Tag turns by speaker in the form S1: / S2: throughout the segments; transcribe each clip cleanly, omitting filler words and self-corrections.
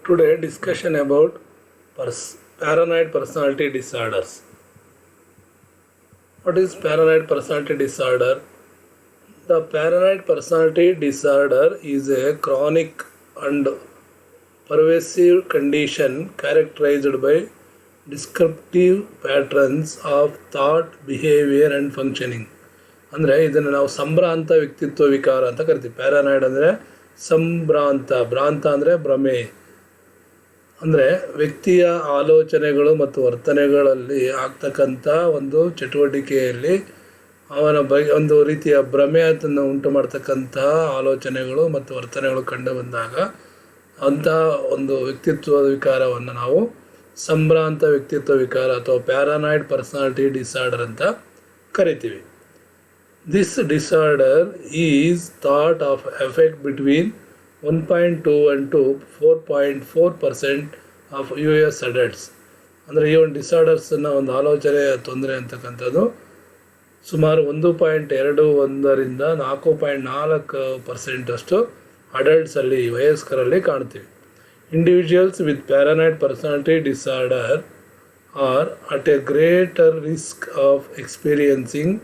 S1: Today discussion about paranoid personality disorders. What is paranoid personality disorder? The paranoid personality disorder is a chronic and pervasive condition characterized by descriptive patterns of thought, behavior and functioning. ಅಂದರೆ ಇದನ್ನು ನಾವು ಸಂಭ್ರಾಂತ ವ್ಯಕ್ತಿತ್ವ ವಿಕಾರ ಅಂತ ಕರಿತೀವಿ. ಪ್ಯಾರಾನಾಯ್ಡ್ ಅಂದರೆ ಸಂಭ್ರಾಂತ, ಭ್ರಾಂತ ಅಂದರೆ ಭ್ರಮೆ. ಅಂದರೆ ವ್ಯಕ್ತಿಯ ಆಲೋಚನೆಗಳು ಮತ್ತು ವರ್ತನೆಗಳಲ್ಲಿ ಆಗ್ತಕ್ಕಂಥ ಒಂದು ಚಟುವಟಿಕೆಯಲ್ಲಿ ಅವನ ಒಂದು ರೀತಿಯ ಭ್ರಮೆಯನ್ನು ಉಂಟು ಮಾಡ್ತಕ್ಕಂತಹ ಆಲೋಚನೆಗಳು ಮತ್ತು ವರ್ತನೆಗಳು ಕಂಡು ಬಂದಾಗ ಅಂತಹ ಒಂದು ವ್ಯಕ್ತಿತ್ವದ ವಿಕಾರವನ್ನು ನಾವು ಸಂಭ್ರಾಂತ ವ್ಯಕ್ತಿತ್ವ ವಿಕಾರ ಅಥವಾ ಪ್ಯಾರಾನಾಯ್ಡ್ ಪರ್ಸನಾಲಿಟಿ ಡಿಸಾರ್ಡರ್ ಅಂತ ಕರಿತೀವಿ. This disorder is thought of affect between 1.2 and to 4.4% of US adults. ಅಂದರೆ ಈ ಒಂದು ಡಿಸಾರ್ಡರ್ಸನ್ನು ಒಂದು ಆಲೋಚನೆಯ ತೊಂದರೆ ಅಂತಕ್ಕಂಥದ್ದು ಸುಮಾರು 1.21ರಿಂದ 4.4% ಅಷ್ಟು ಅಡಲ್ಟ್ಸಲ್ಲಿ ವಯಸ್ಕರಲ್ಲಿ ಕಾಣ್ತೀವಿ. Individuals with paranoid personality disorder are at a greater risk of experiencing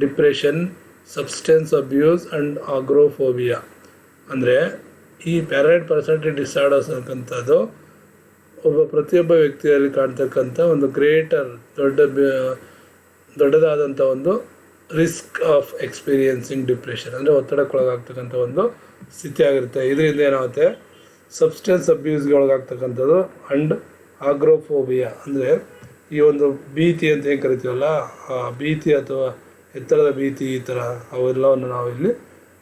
S1: depression, substance abuse and agoraphobia. ಅಂದರೆ ಈ ಪ್ಯಾರಾನಾಯ್ಡ್ ಪರ್ಸನಾಲಿಟಿ ಡಿಸಾರ್ಡರ್ಸ್ ಅಂತಕ್ಕಂಥದ್ದು ಪ್ರತಿಯೊಬ್ಬ ವ್ಯಕ್ತಿಯಲ್ಲಿ ಕಾಣ್ತಕ್ಕಂಥ ಒಂದು ಗ್ರೇಟರ್ ದೊಡ್ಡದಾದಂಥ ಒಂದು ರಿಸ್ಕ್ ಆಫ್ ಎಕ್ಸ್ಪೀರಿಯನ್ಸಿಂಗ್ ಡಿಪ್ರೆಷನ್, ಅಂದರೆ ಒತ್ತಡಕ್ಕೊಳಗಾಗ್ತಕ್ಕಂಥ ಒಂದು ಸ್ಥಿತಿ ಆಗಿರುತ್ತೆ. ಇದರಿಂದ ಏನಾಗುತ್ತೆ, ಸಬ್ಸ್ಟೆನ್ಸ್ ಅಬ್ಯೂಸ್ಗೆ ಒಳಗಾಗ್ತಕ್ಕಂಥದ್ದು ಆ್ಯಂಡ್ ಆಗ್ರೋಫೋಬಿಯಾ, ಅಂದರೆ ಈ ಒಂದು ಭೀತಿ ಅಂತ ಏನು ಕರಿತೀವಲ್ಲ, ಆ ಭೀತಿ ಅಥವಾ ಎತ್ತರದ ಭೀತಿ, ಈ ಥರ ಅವೆಲ್ಲವನ್ನು ನಾವು ಇಲ್ಲಿ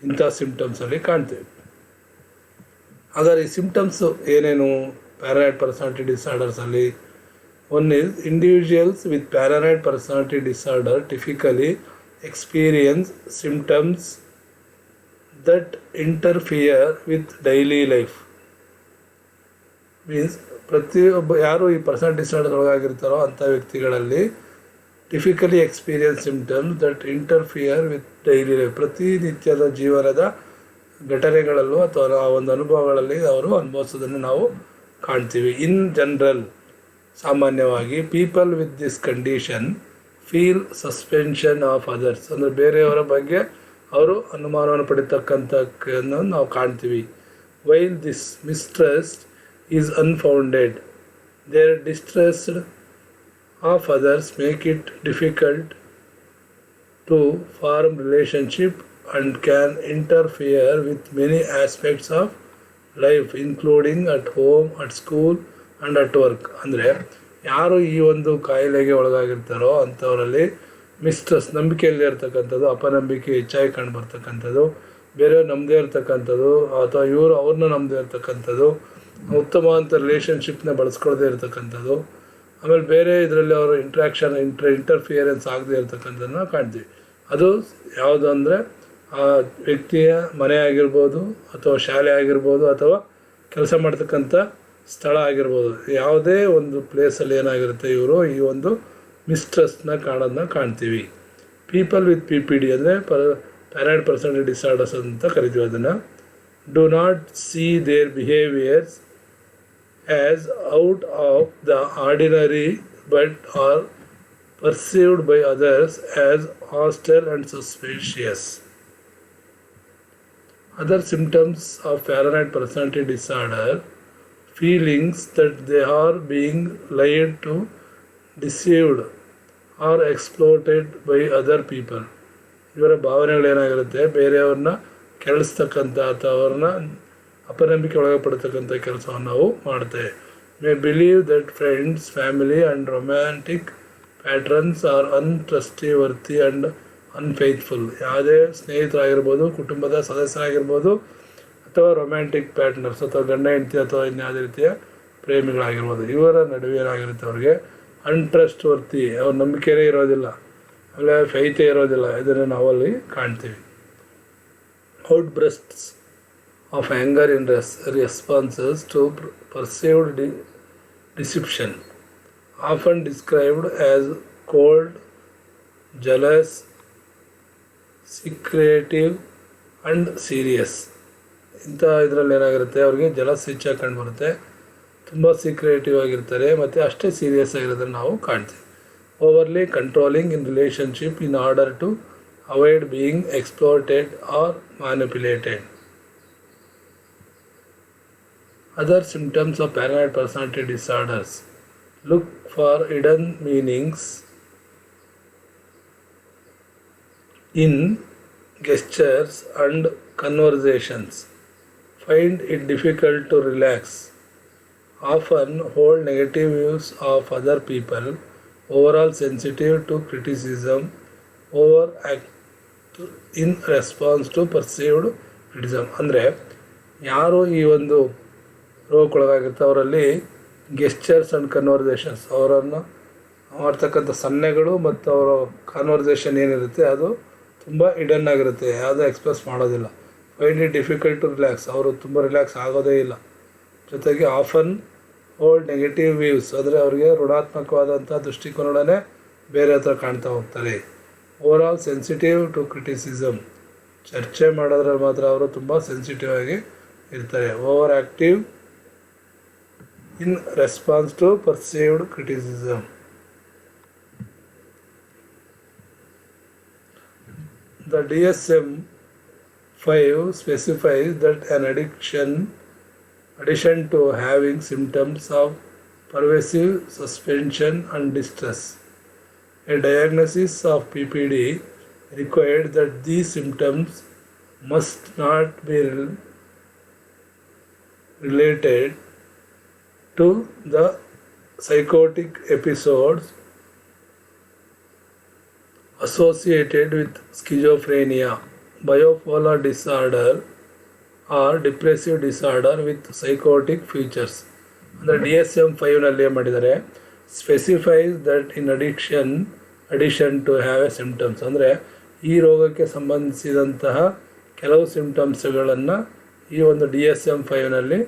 S1: ಇಂಥ ಸಿಂಪ್ಟಮ್ಸಲ್ಲಿ ಕಾಣ್ತೇವೆ. ಹಾಗಾದರೆ ಈ ಸಿಂಪ್ಟಮ್ಸು ಏನೇನು ಪ್ಯಾರಾನಾಯ್ಡ್ ಪರ್ಸನಾಲಿಟಿ ಡಿಸಾರ್ಡರ್ಸಲ್ಲಿ? One is individuals with paranoid personality disorder typically experience symptoms that interfere with daily life. Means ಪ್ರತಿಯೊಬ್ಬ ಯಾರು ಈ ಪರ್ಸನಾಲಿಟಿ ಡಿಸಾರ್ಡರ್ ಒಳಗಾಗಿರ್ತಾರೋ ಅಂಥ ವ್ಯಕ್ತಿಗಳಲ್ಲಿ typically experience symptoms that interfere with daily life, ಪ್ರತಿನಿತ್ಯದ ಜೀವನದ ಘಟನೆಗಳಲ್ಲೂ ಅಥವಾ ಆ ಒಂದು ಅನುಭವಗಳಲ್ಲಿ ಅವರು ಅನುಭವಿಸೋದನ್ನು ನಾವು ಕಾಣ್ತೀವಿ. ಇನ್ ಜನರಲ್, ಸಾಮಾನ್ಯವಾಗಿ people with this condition feel suspension of others, ಅಂದರೆ ಬೇರೆಯವರ ಬಗ್ಗೆ ಅವರು ಅನುಮಾನವನ್ನು ಪಡಿತಕ್ಕಂಥದ್ದನ್ನು ನಾವು ಕಾಣ್ತೀವಿ. While this mistrust is unfounded, their distrust of others make it difficult to form relationship and can interfere with many aspects of life including at home, at school and at work. ಅಂದರೆ ಯಾರು ಈ ಒಂದು ಕಾಯಿಲೆಗೆ ಒಳಗಾಗಿರ್ತಾರೋ ಅಂಥವರಲ್ಲಿ ಮಿಸ್ಟ್ರಸ್ಟ್, ನಂಬಿಕೆಯಲ್ಲೇ ಇರ್ತಕ್ಕಂಥದ್ದು, ಅಪನಂಬಿಕೆ ಹೆಚ್ಚಾಗಿ ಕಂಡು ಬರ್ತಕ್ಕಂಥದ್ದು, ಬೇರೆಯವ್ರು ನಂಬದೇ ಇರ್ತಕ್ಕಂಥದ್ದು ಅಥವಾ ಇವರು ಅವ್ರನ್ನ ನಂಬದೇ ಇರ್ತಕ್ಕಂಥದ್ದು, ಉತ್ತಮವಾದಂಥ ರಿಲೇಷನ್ಶಿಪ್ನ ಬಳಸ್ಕೊಳ್ದೇ ಇರ್ತಕ್ಕಂಥದ್ದು, ಆಮೇಲೆ ಬೇರೆ ಇದರಲ್ಲಿ ಅವರು ಇಂಟರ್ಫಿಯರೆನ್ಸ್ ಆಗದೆ ಇರ್ತಕ್ಕಂಥದ್ದನ್ನು ಕಾಣ್ತೀವಿ. ಅದು ಯಾವುದು ಅಂದರೆ ಆ ವ್ಯಕ್ತಿಯ ಮನೆ ಆಗಿರ್ಬೋದು ಅಥವಾ ಶಾಲೆ ಆಗಿರ್ಬೋದು ಅಥವಾ ಕೆಲಸ ಮಾಡ್ತಕ್ಕಂಥ ಸ್ಥಳ ಆಗಿರ್ಬೋದು, ಯಾವುದೇ ಒಂದು ಪ್ಲೇಸಲ್ಲಿ ಏನಾಗಿರುತ್ತೆ ಇವರು ಈ ಒಂದು ಮಿಸ್ಟ್ರಸ್ಟ್ನ ಕಾಣೋದನ್ನ ಕಾಣ್ತೀವಿ. ಪೀಪಲ್ ವಿತ್ PPD ಅಂದರೆ ಪ್ಯಾರಾನಾಯ್ಡ್ ಪರ್ಸನಾಲಿಟಿ ಡಿಸಾರ್ಡರ್ಸ್ ಅಂತ ಕರಿತೀವಿ. ಅದನ್ನು do not see their behaviours as out of the ordinary but are perceived by others as hostile and suspicious. Other symptoms of paranoid personality disorder: feelings that they are being lied to, deceived or exploited by other people. ಇವರ ಭಾವನೆಗಳೇನಾಗಿರುತ್ತೆ, ಬೇರೆಯವ್ರನ್ನ ಕೆಳಿಸ್ತಕ್ಕಂಥ ಅಥವಾ ಅವ್ರನ್ನ ಅಪನಂಬಿಕೆ ಒಳಗಪಡ್ತಕ್ಕಂಥ ಕೆಲಸವನ್ನು ನಾವು ಮಾಡ್ತೇವೆ. May believe that friends, family and romantic partners are untrustworthy and unfaithful. ಯಾವುದೇ ಸ್ನೇಹಿತರಾಗಿರ್ಬೋದು, ಕುಟುಂಬದ ಸದಸ್ಯರಾಗಿರ್ಬೋದು ಅಥವಾ ರೊಮ್ಯಾಂಟಿಕ್ ಪ್ಯಾಟ್ನರ್ಸ್ ಅಥವಾ ಗಂಡ ಹೆಂಡತಿ ಅಥವಾ ಇನ್ಯಾವುದೇ ರೀತಿಯ ಪ್ರೇಮಿಗಳಾಗಿರ್ಬೋದು, ಇವರ ನಡುವೆ ಏನಾಗಿರುತ್ತೆ ಅವ್ರಿಗೆ ಅನ್ಟ್ರಸ್ಟ್ ವರ್ತಿ, ಅವ್ರ ನಂಬಿಕೆಯೇ ಇರೋದಿಲ್ಲ, ಆಮೇಲೆ ಫೈತೇ ಇರೋದಿಲ್ಲ. ಇದನ್ನು ನಾವಲ್ಲಿ ಕಾಣ್ತೀವಿ. Outbursts of anger in responses to perceived deception, often described as cold, jealous, secretive and serious. ಇಂಥ ಇದರಲ್ಲಿ ಏನಾಗಿರುತ್ತೆ, ಅವ್ರಿಗೆ ಜಲಸ್ ಹೆಚ್ಚಾಗಿ ಕಂಡು ಬರುತ್ತೆ. ತುಂಬ ಸೀಕ್ರೆಟಿವ್ ಆಗಿರ್ತಾರೆ ಮತ್ತು ಅಷ್ಟೇ ಸೀರಿಯಸ್ ಆಗಿರೋದನ್ನು ನಾವು ಕಾಣ್ತೀವಿ. Overly controlling in relationship in order to avoid being exploited or manipulated. Other symptoms of paranoid personality disorders: look for hidden meanings in gestures and conversations. Find it difficult to relax. Often hold negative views of other people. Overall sensitive to criticism. Overact in response to perceived criticism. ಅಂದರೆ ಯಾರು ಈ ಒಂದು ರೋಗಕ್ಕೊಳಗಾಗಿರ್ತಾರೆ ಅವರಲ್ಲಿ gestures and conversations, ಅವರನ್ನು ಮಾಡ್ತಕ್ಕಂಥ ಸನ್ನೆಗಳು ಮತ್ತು ಅವರ ಕಾನ್ವರ್ಸೇಷನ್ ಏನಿರುತ್ತೆ ಅದು ತುಂಬ ಹಿಡನ್ ಆಗಿರುತ್ತೆ, ಯಾವುದೂ ಎಕ್ಸ್ಪ್ರೆಸ್ ಮಾಡೋದಿಲ್ಲ. Find it difficult to relax, ಅವರು ತುಂಬ ರಿಲ್ಯಾಕ್ಸ್ ಆಗೋದೇ ಇಲ್ಲ. ಜೊತೆಗೆ ಆಫನ್ ಹೋಲ್ಡ್ ನೆಗೆಟಿವ್ ವ್ಯೂಸ್, ಅಂದರೆ ಅವರಿಗೆ ಋಣಾತ್ಮಕವಾದಂಥ ದೃಷ್ಟಿಕೋನನೇ ಬೇರೆ ಹತ್ರ ಕಾಣ್ತಾ ಹೋಗ್ತಾರೆ. ಓವರಾಲ್ ಸೆನ್ಸಿಟಿವ್ ಟು ಕ್ರಿಟಿಸಿಸಮ್, ಚರ್ಚೆ ಮಾಡೋದ್ರಲ್ಲಿ ಮಾತ್ರ ಅವರು ತುಂಬ ಸೆನ್ಸಿಟಿವ್ ಆಗಿ ಇರ್ತಾರೆ. Over active in response to perceived criticism. The DSM-5 specifies that an addition to having symptoms of pervasive suspension and distress, a diagnosis of PPD required that these symptoms must not be related to the psychotic episodes associated with schizophrenia, bipolar disorder or depressive disorder with psychotic features. ಅಂದರೆ DSM-5ನಲ್ಲಿ ಏನು ಮಾಡಿದ್ದಾರೆ, specifies that in addition to have a symptoms, ಅಂದರೆ ಈ ರೋಗಕ್ಕೆ ಸಂಬಂಧಿಸಿದಂತಹ ಕೆಲವು ಸಿಮ್ಟಮ್ಸ್ಗಳನ್ನು ಈ ಒಂದು DSM-5ನಲ್ಲಿ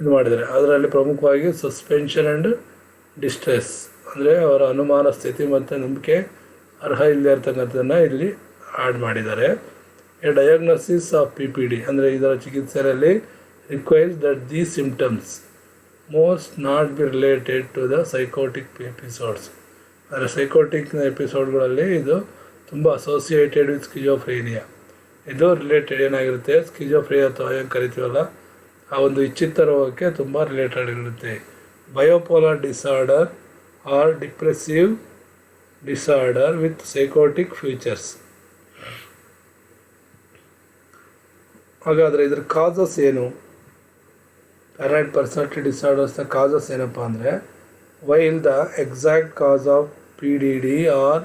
S1: ಇದು ಮಾಡಿದ್ದಾರೆ. ಅದರಲ್ಲಿ ಪ್ರಮುಖವಾಗಿ ಸಸ್ಪೆನ್ಷನ್ ಆ್ಯಂಡ್ ಡಿಸ್ಟ್ರೆಸ್, ಅಂದರೆ ಅವರ ಅನುಮಾನ ಸ್ಥಿತಿ ಮತ್ತು ನಂಬಿಕೆ ಅರ್ಹ ಇಲ್ಲದೆ ಇರ್ತಕ್ಕಂಥದ್ದನ್ನು ಇಲ್ಲಿ ಆ್ಯಡ್ ಮಾಡಿದ್ದಾರೆ. ಎ ಡಯಾಗ್ನೋಸಿಸ್ ಆಫ್ PPD, ಅಂದರೆ ಇದರ ಚಿಕಿತ್ಸೆಯಲ್ಲಿ requires that these symptoms must not be related to the psychotic episodes, ಅಂದರೆ ಸೈಕೋಟಿಕ್ ಎಪಿಸೋಡ್ಗಳಲ್ಲಿ ಇದು ತುಂಬ ಅಸೋಸಿಯೇಟೆಡ್ ವಿತ್ ಸ್ಕಿಜೋಫ್ರೇನಿಯಾ, ಇದು ರಿಲೇಟೆಡ್ ಏನಾಗಿರುತ್ತೆ, ಸ್ಕಿಜೋಫ್ರೇನಿಯಾ ಅಥವಾ ಏನು ಕರಿತೀವಲ್ಲ ಆ ಒಂದು ವಿಚಿತ್ರ ರೋಗಕ್ಕೆ ತುಂಬ ರಿಲೇಟೆಡ್ ಇರುತ್ತೆ. Bipolar disorder or depressive disorder with psychotic features. ಹಾಗಾದರೆ ಇದರ ಕಾಸಸ್ ಏನು, ಪ್ಯಾರನೈಡ್ ಪರ್ಸನಾಲಿಟಿ ಡಿಸಾರ್ಡರ್ಸ್ನ ಕಾಸಸ್ ಏನಪ್ಪ ಅಂದರೆ, while the exact cause of PDD are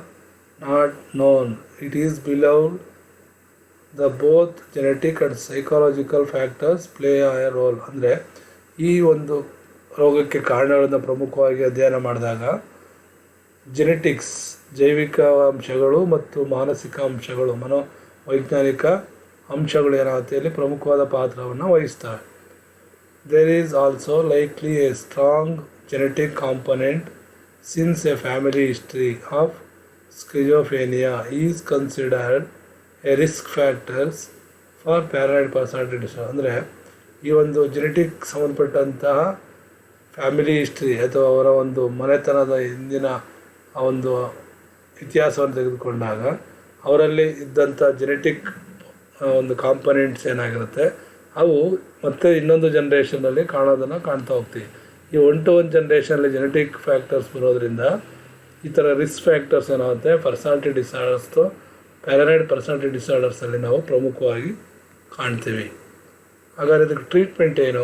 S1: not known, it is believed the both genetic and psychological factors play a role. ಅಂದರೆ ಈ ಒಂದು ರೋಗಕ್ಕೆ ಕಾರಣಗಳನ್ನು ಪ್ರಮುಖವಾಗಿ ಅಧ್ಯಯನ ಮಾಡಿದಾಗ ಜೆನೆಟಿಕ್ಸ್, ಜೈವಿಕ ಅಂಶಗಳು ಮತ್ತು ಮಾನಸಿಕ ಅಂಶಗಳು, ಮನೋವೈಜ್ಞಾನಿಕ ಅಂಶಗಳು ಏನಾಗುತ್ತೆ ಇಲ್ಲಿ ಪ್ರಮುಖವಾದ ಪಾತ್ರವನ್ನು ವಹಿಸ್ತವೆ. There is also likely a strong genetic component since a family history of schizophrenia is considered a risk factors for paranoid personality disorder. ಅಂದರೆ ಈ ಒಂದು ಜೆನೆಟಿಕ್ ಸಂಬಂಧಪಟ್ಟಂತಹ ಫ್ಯಾಮಿಲಿ ಹಿಸ್ಟ್ರಿ ಅಥವಾ ಅವರ ಒಂದು ಮನೆತನದ ಹಿಂದಿನ ಆ ಒಂದು ಇತಿಹಾಸವನ್ನು ತೆಗೆದುಕೊಂಡಾಗ ಅವರಲ್ಲಿ ಇದ್ದಂಥ ಜೆನೆಟಿಕ್ ಒಂದು ಕಾಂಪೊನೆಂಟ್ಸ್ ಏನಾಗಿರುತ್ತೆ ಅವು ಮತ್ತೆ ಇನ್ನೊಂದು ಜನ್ರೇಷನಲ್ಲಿ ಕಾಣೋದನ್ನು ಕಾಣ್ತಾ ಹೋಗ್ತೀವಿ. ಈ 1 to 1 ಜನ್ರೇಷನಲ್ಲಿ ಜೆನೆಟಿಕ್ ಫ್ಯಾಕ್ಟರ್ಸ್ ಬರೋದ್ರಿಂದ ಈ ಥರ ರಿಸ್ಕ್ ಫ್ಯಾಕ್ಟರ್ಸ್ ಏನಾಗುತ್ತೆ ಪರ್ಸನಾಲಿಟಿ ಡಿಸಾರ್ಡರ್ಸ್ತು ಪ್ಯಾರನೈಡ್ ಪರ್ಸನಾಲಿಟಿ ಡಿಸಾರ್ಡರ್ಸಲ್ಲಿ ನಾವು ಪ್ರಮುಖವಾಗಿ ಕಾಣ್ತೀವಿ. ಹಾಗಾದರೆ ಇದಕ್ಕೆ ಟ್ರೀಟ್ಮೆಂಟ್ ಏನು?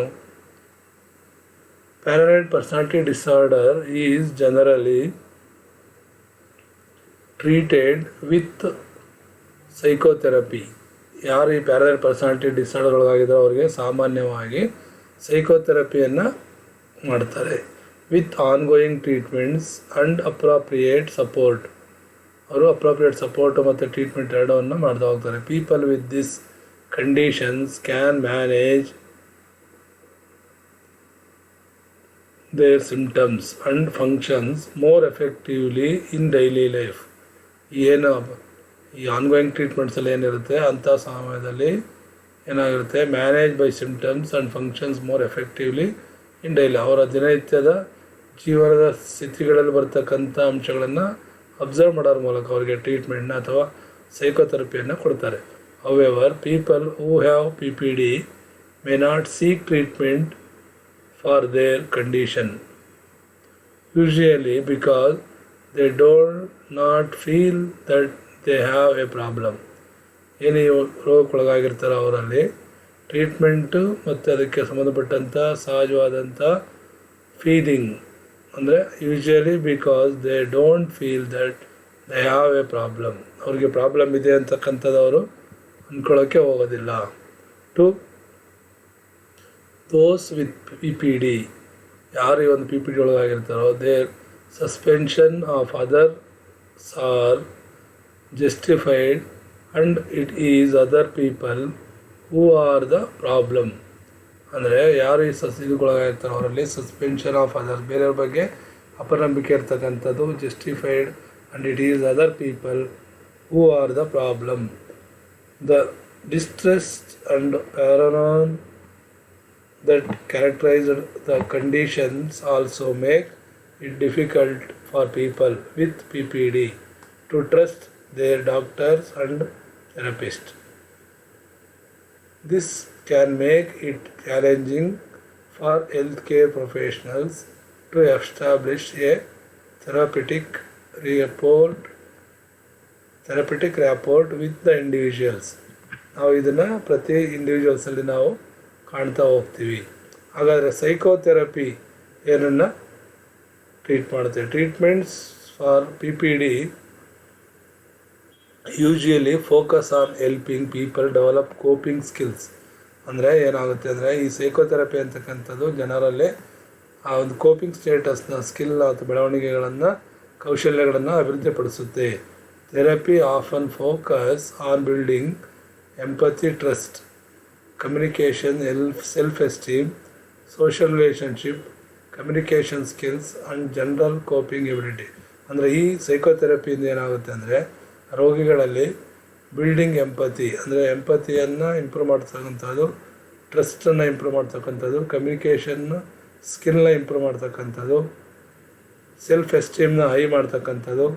S1: Paranoid personality disorder is generally treated with psychotherapy. ಯಾರು ಈ ಪ್ಯಾರನೈಡ್ ಪರ್ಸನಾಲಿಟಿ ಡಿಸಾರ್ಡರ್ ಒಳಗಾಗಿದ್ದಾರೋ ಅವರಿಗೆ ಸಾಮಾನ್ಯವಾಗಿ ಸೈಕೋಥೆರಪಿಯನ್ನು ಮಾಡ್ತಾರೆ with ongoing treatments and appropriate support. ಅವರು ಅಪ್ರಾಪ್ರಿಯೇಟ್ ಸಪೋರ್ಟ್ ಮತ್ತು ಟ್ರೀಟ್ಮೆಂಟ್ ಎರಡವನ್ನು ಮಾಡ್ತಾ ಹೋಗ್ತಾರೆ. People with this conditions can manage their symptoms and functions more effectively in daily life. ಏನು ಈ ಆನ್ಗೋಯಿಂಗ್ ಟ್ರೀಟ್ಮೆಂಟ್ಸಲ್ಲಿ ಏನಿರುತ್ತೆ ಅಂಥ ಸಮಯದಲ್ಲಿ ಏನಾಗಿರುತ್ತೆ, manage by symptoms and functions more effectively in daily ಅವರ ದಿನನಿತ್ಯದ ಜೀವನದ ಸ್ಥಿತಿಗಳಲ್ಲಿ ಬರ್ತಕ್ಕಂಥ ಅಂಶಗಳನ್ನು ಅಬ್ಸರ್ವ್ ಮಾಡೋದ್ರ ಮೂಲಕ ಅವರಿಗೆ ಟ್ರೀಟ್ಮೆಂಟ್ನ ಅಥವಾ ಸೈಕೋಥೆರಪಿಯನ್ನು ಕೊಡ್ತಾರೆ. However people who have PPD may not seek treatment for their condition, usually because they do not feel that they have a problem. ಏನು ರೋಗಕ್ಕೊಳಗಾಗಿರ್ತಾರೋ ಅವರಲ್ಲಿ ಟ್ರೀಟ್ಮೆಂಟು ಮತ್ತು ಅದಕ್ಕೆ ಸಂಬಂಧಪಟ್ಟಂಥ ಸಹಜವಾದಂಥ ಫೀಲಿಂಗ್ ಅಂದರೆ usually because they don't feel that they have A problem. ಅವ್ರಿಗೆ problem ಇದೆ ಅಂತಕ್ಕಂಥದ್ದು ಅವರು ಅಂದ್ಕೊಳ್ಳೋಕ್ಕೆ ಹೋಗೋದಿಲ್ಲ. ಟು ದೋಸ್ ವಿತ್ PPD, ಯಾರು ಈ ಒಂದು PPD ಒಳಗಾಗಿರ್ತಾರೋ their suspension of others are justified and it is other people who are the problem. ಅಂದರೆ ಯಾರು ಈ ಇದಕ್ಕೊಳಗಾಗಿರ್ತಾರೋ ಅವರಲ್ಲಿ ಸಸ್ಪೆನ್ಷನ್ ಆಫ್ ಅದರ್ಸ್, ಬೇರೆಯವ್ರ ಬಗ್ಗೆ ಅಪನಂಬಿಕೆ ಇರ್ತಕ್ಕಂಥದ್ದು, justified and it is other people who are the problem. The distress and paranoia that characterize the conditions also make it difficult for people with PPD to trust their doctors and therapists. This can make it challenging for healthcare professionals to establish a therapeutic rapport with the individuals. ನಾವು ಇದನ್ನು ಪ್ರತಿ ಇಂಡಿವಿಜುವಲ್ಸಲ್ಲಿ ನಾವು ಕಾಣ್ತಾ ಹೋಗ್ತೀವಿ. ಹಾಗಾದರೆ psychotherapy ಏನನ್ನು treat ಮಾಡುತ್ತೆ? Treatments for PPD usually focus on helping people develop coping skills. ಅಂದರೆ ಏನಾಗುತ್ತೆ ಅಂದರೆ ಈ ಸೈಕೋಥೆರಪಿ ಅಂತಕ್ಕಂಥದ್ದು ಜನರಲ್ಲಿ ಆ ಒಂದು ಕೋಪಿಂಗ್ ಸ್ಟೇಟಸ್ನ ಸ್ಕಿಲ್ ಅಥವಾ ಬೆಳವಣಿಗೆಗಳನ್ನು ಕೌಶಲ್ಯಗಳನ್ನು ಅಭಿವೃದ್ಧಿಪಡಿಸುತ್ತೆ. Therapy often focus on building empathy, trust, communication, self-esteem, social relationship, communication skills and general coping ability. ಅಂದರೆ ಈ ಸೈಕೋಥೆರಪಿಯಿಂದ ಏನಾಗುತ್ತೆ ಅಂದರೆ ರೋಗಿಗಳಲ್ಲಿ ಬಿಲ್ಡಿಂಗ್ ಎಂಪತಿ, ಅಂದರೆ ಎಂಪತಿಯನ್ನು ಇಂಪ್ರೂವ್ ಮಾಡ್ತಕ್ಕಂಥದ್ದು, ಟ್ರಸ್ಟನ್ನು ಇಂಪ್ರೂವ್ ಮಾಡ್ತಕ್ಕಂಥದ್ದು, ಕಮ್ಯುನಿಕೇಷನ್ ಸ್ಕಿಲ್ನ ಇಂಪ್ರೂವ್ ಮಾಡ್ತಕ್ಕಂಥದ್ದು, ಸೆಲ್ಫ್ ಎಸ್ಟೀಮ್ನ ಹೈ ಮಾಡ್ತಕ್ಕಂಥದ್ದು,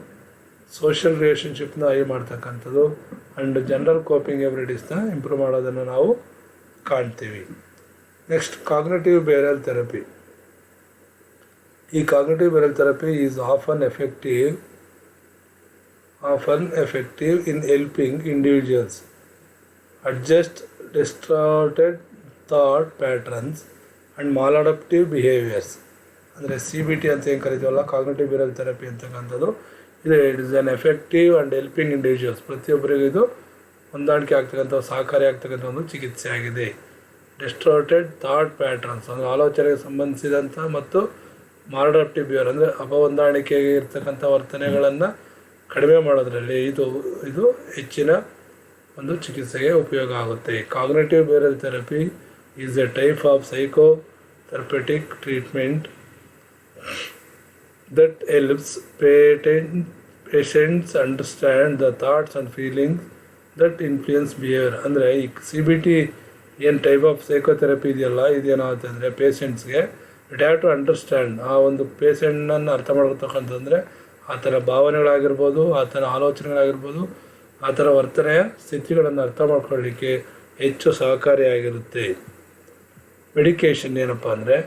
S1: ಸೋಷಿಯಲ್ ರಿಲೇಷನ್ಶಿಪ್ನ ಹೈ ಮಾಡ್ತಕ್ಕಂಥದ್ದು ಆ್ಯಂಡ್ ಜನರಲ್ ಕೋಪಿಂಗ್ ಎಬಿಲಿಟೀಸ್ನ ಇಂಪ್ರೂವ್ ಮಾಡೋದನ್ನು ನಾವು ಕಾಣ್ತೀವಿ. Next cognitive behavioural therapy. ಈ cognitive behavioural therapy is often effective in helping individuals adjust distorted thought patterns and maladaptive behaviours. ಅಂದರೆ CBT ಅಂತ ಏನು ಕರಿತೀವಲ್ಲ, ಕಾಗ್ನಿಟಿವ್ ಬಿಹೇವಿಯರಲ್ ಥೆರಪಿ ಅಂತಕ್ಕಂಥದ್ದು ಇದು it is on effective and helping individuals. ಪ್ರತಿಯೊಬ್ಬರಿಗೂ ಇದು ಹೊಂದಾಣಿಕೆ ಆಗ್ತಕ್ಕಂಥ ಸಹಕಾರಿ ಆಗ್ತಕ್ಕಂಥ ಒಂದು ಚಿಕಿತ್ಸೆ ಆಗಿದೆ. ಡಿಸ್ಟಾರ್ಟೆಡ್ ಥಾಟ್ ಪ್ಯಾಟ್ರನ್ಸ್ ಅಂದರೆ ಆಲೋಚನೆಗೆ ಸಂಬಂಧಿಸಿದಂಥ ಮತ್ತು ಮಾಲಾಡಪ್ಟಿವ್ ಬಿಹೇವಿಯರ್ ಅಂದರೆ ಅಪಹೊಂದಾಣಿಕೆಗೆ ಇರ್ತಕ್ಕಂಥ ವರ್ತನೆಗಳನ್ನು ಕಡಿಮೆ ಮಾಡೋದರಲ್ಲಿ ಇದು ಹೆಚ್ಚಿನ ಒಂದು ಚಿಕಿತ್ಸೆಗೆ ಉಪಯೋಗ ಆಗುತ್ತೆ. Cognitive behavioural therapy is a type of psychotherapeutic treatment that helps patients understand the thoughts and feelings that influence behavior. ಅಂದರೆ ಈ CBT ಏನು ಟೈಪ್ ಆಫ್ ಸೈಕೋಥೆರಪಿ ಇದೆಯಲ್ಲ, ಇದೇನಾಗುತ್ತೆ ಅಂದರೆ ಪೇಷಂಟ್ಸ್ಗೆ ಇಟ್ ಹ್ಯಾವ್ ಟು ಅಂಡರ್ಸ್ಟ್ಯಾಂಡ್, ಆ ಒಂದು ಪೇಷಂಟನ್ನು ಅರ್ಥ ಮಾಡ್ಕೊತಕ್ಕಂಥದ್ದರೆ ಆತನ ಭಾವನೆಗಳಾಗಿರ್ಬೋದು, ಆತನ ಆಲೋಚನೆಗಳಾಗಿರ್ಬೋದು, ಆತನ ವರ್ತನೆಯ ಸ್ಥಿತಿಗಳನ್ನು ಅರ್ಥ ಮಾಡ್ಕೊಳ್ಳಿಕ್ಕೆ ಹೆಚ್ಚು ಸಹಕಾರಿಯಾಗಿರುತ್ತೆ. ಮೆಡಿಕೇಷನ್ ಏನಪ್ಪ ಅಂದರೆ,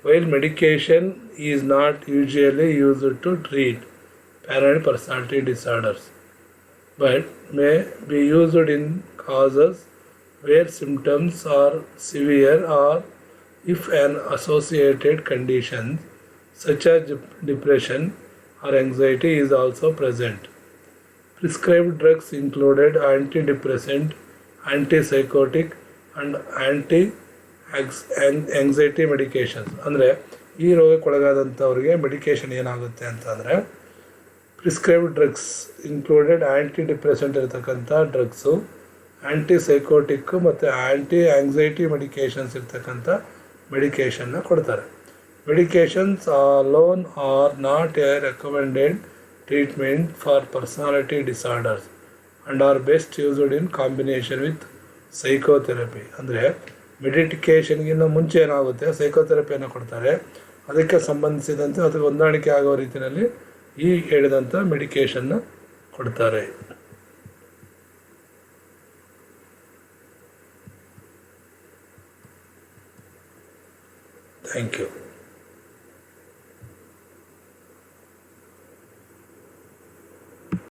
S1: while medication is not usually used to treat paranoid personality disorders, but may be used in cases where symptoms are severe or if an associated condition such as depression or anxiety is also present. Prescribed drugs included antidepressant, antipsychotic and anxiety medications. ಅಂದರೆ ಈ ರೋಗಕ್ಕೊಳಗಾದಂಥವ್ರಿಗೆ medication ಏನಾಗುತ್ತೆ ಅಂತಂದರೆ prescribed drugs included depressant ಇರತಕ್ಕಂಥ drugs, antipsychotic ಮತ್ತು anxiety medications ಇರ್ತಕ್ಕಂಥ ಮೆಡಿಕೇಷನ್ನ ಕೊಡ್ತಾರೆ. Medications alone are not a recommended treatment for personality disorders and are best used in combination with psychotherapy. ಅಂದರೆ ಮೆಡಿಟೇಷನ್ಗಿಂತ ಮುಂಚೆ ಏನಾಗುತ್ತೆ ಸೈಕೋಥೆರಪಿಯನ್ನು ಕೊಡ್ತಾರೆ. ಅದಕ್ಕೆ ಸಂಬಂಧಿಸಿದಂತೆ ಅದಕ್ಕೆ ಹೊಂದಾಣಿಕೆ ಆಗೋ ರೀತಿಯಲ್ಲಿ ಈ ಹೇಳಿದಂಥ ಮೆಡಿಕೇಷನ್ನ ಕೊಡ್ತಾರೆ. Thank you.